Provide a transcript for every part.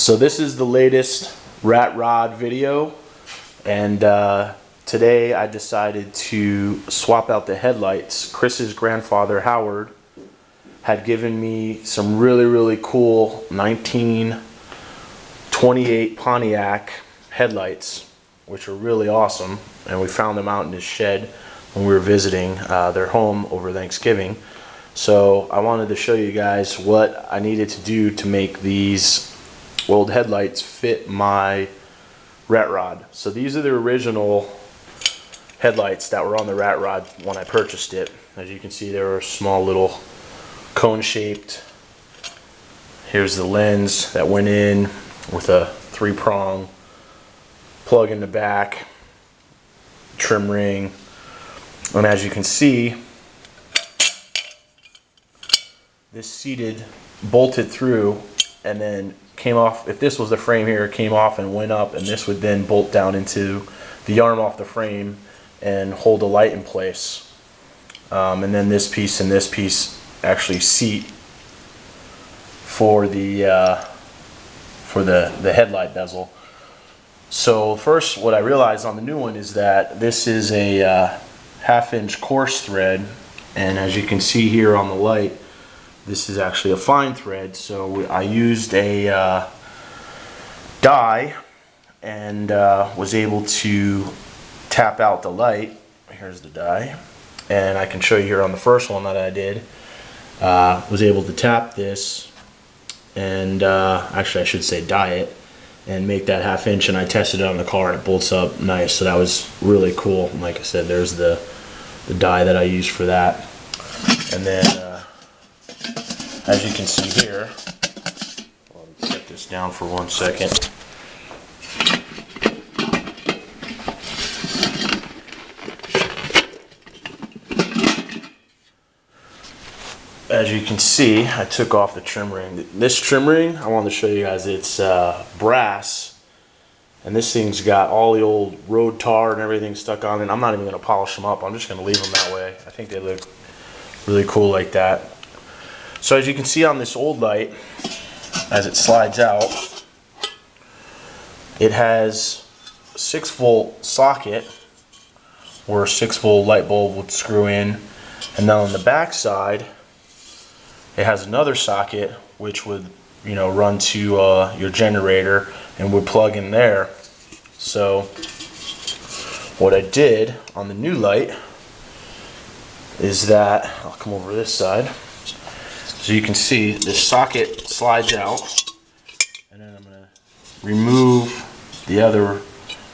So this is the latest rat rod video, and today I decided to swap out the headlights. Chris's grandfather Howard had given me some really cool 1928 Pontiac headlights, which are really awesome, and we found them out in his shed when we were visiting their home over Thanksgiving. So I wanted to show you guys what I needed to do to make these old headlights fit my rat rod. So these are the original headlights that were on the rat rod when I purchased it. As you can see, they were small little cone shaped. Here's the lens that went in with a 3-prong plug in the back, trim ring, and as you can see, this seated bolted through and then came off. If this was the frame here, it came off and went up, and this would then bolt down into the arm off the frame and hold the light in place. And then this piece and this piece actually seat for the headlight bezel. So first, what I realized on the new one is that this is a 1/2-inch coarse thread, and as you can see here on the light, this is actually a fine thread. So I used a die and was able to tap out the light. Here's the die, and I can show you here on the first one that I did. Was able to tap this and actually I should say die it and make that 1/2 inch, and I tested it on the car and it bolts up nice. So that was really cool. And like I said, there's the die that I used for that. And then as you can see here, let me set this down for 1 second. As you can see, I took off the trim ring. This trim ring, I wanted to show you guys, it's brass, and this thing's got all the old road tar and everything stuck on it. I'm not even going to polish them up. I'm just going to leave them that way. I think they look really cool like that. So as you can see on this old light, as it slides out, it has a 6-volt socket where a 6-volt light bulb would screw in, and then on the back side it has another socket which would, you know, run to your generator and would plug in there. So what I did on the new light is that, I'll come over this side. So you can see this socket slides out, and then I'm going to remove the other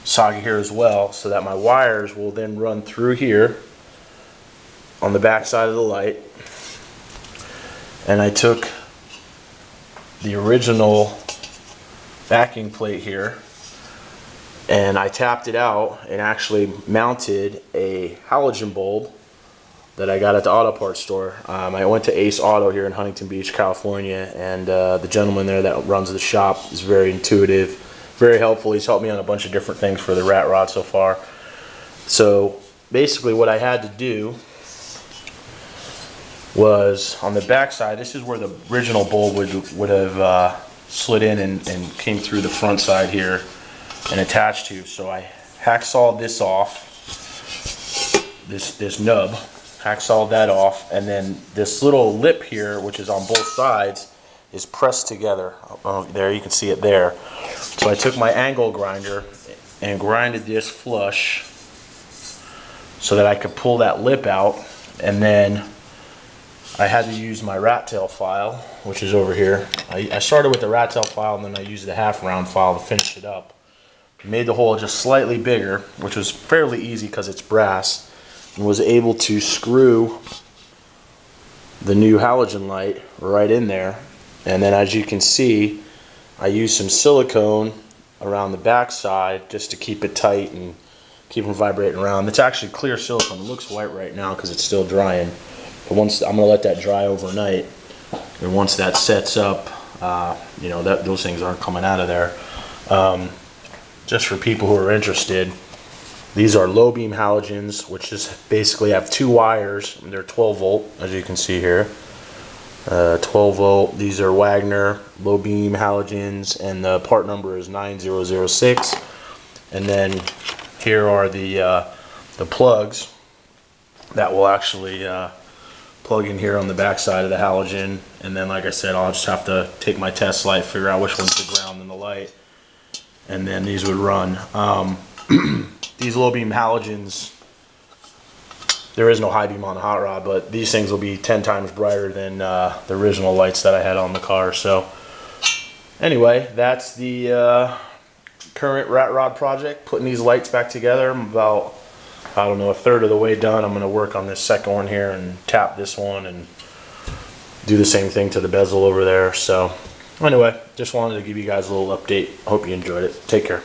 socket here as well, so that my wires will then run through here on the back side of the light. And I took the original backing plate here and I tapped it out and actually mounted a halogen bulb that I got at the auto parts store. I went to Ace Auto here in Huntington Beach, California, and the gentleman there that runs the shop is very intuitive, very helpful. He's helped me on a bunch of different things for the rat rod so far. So basically what I had to do was, on the back side, this is where the original bulb would have slid in and came through the front side here and attached to. So I hacksawed this off, this nub, hacksawed that off, and then this little lip here, which is on both sides, is pressed together. There, you can see it there. So I took my angle grinder and grinded this flush so that I could pull that lip out, and then I had to use my rat tail file, which is over here. I started with the rat tail file, and then I used the 1/2 round file to finish it up. Made the hole just slightly bigger, which was fairly easy because it's brass, and was able to screw the new halogen light right in there. And then as you can see, I used some silicone around the back side just to keep it tight and keep them vibrating around. It's actually clear silicone. It looks white right now because it's still drying. But once, I'm going to let that dry overnight, and once that sets up, you know, those things aren't coming out of there. Just for people who are interested, these are low beam halogens, which just basically have 2 wires, and they're 12 volt, as you can see here. 12 volt. These are Wagner low beam halogens, and the part number is 9006. And then here are the plugs that will actually plug in here on the back side of the halogen. And then, like I said, I'll just have to take my test light, figure out which one's the ground and the light, and then these would run. These low beam halogens, there is no high beam on the hot rod, but these things will be 10 times brighter than the original lights that I had on the car. So anyway, that's the current rat rod project, putting these lights back together. I'm about, I don't know, a third of the way done. I'm going to work on this second one here and tap this one and do the same thing to the bezel over there. So anyway, just wanted to give you guys a little update. Hope you enjoyed it. Take care.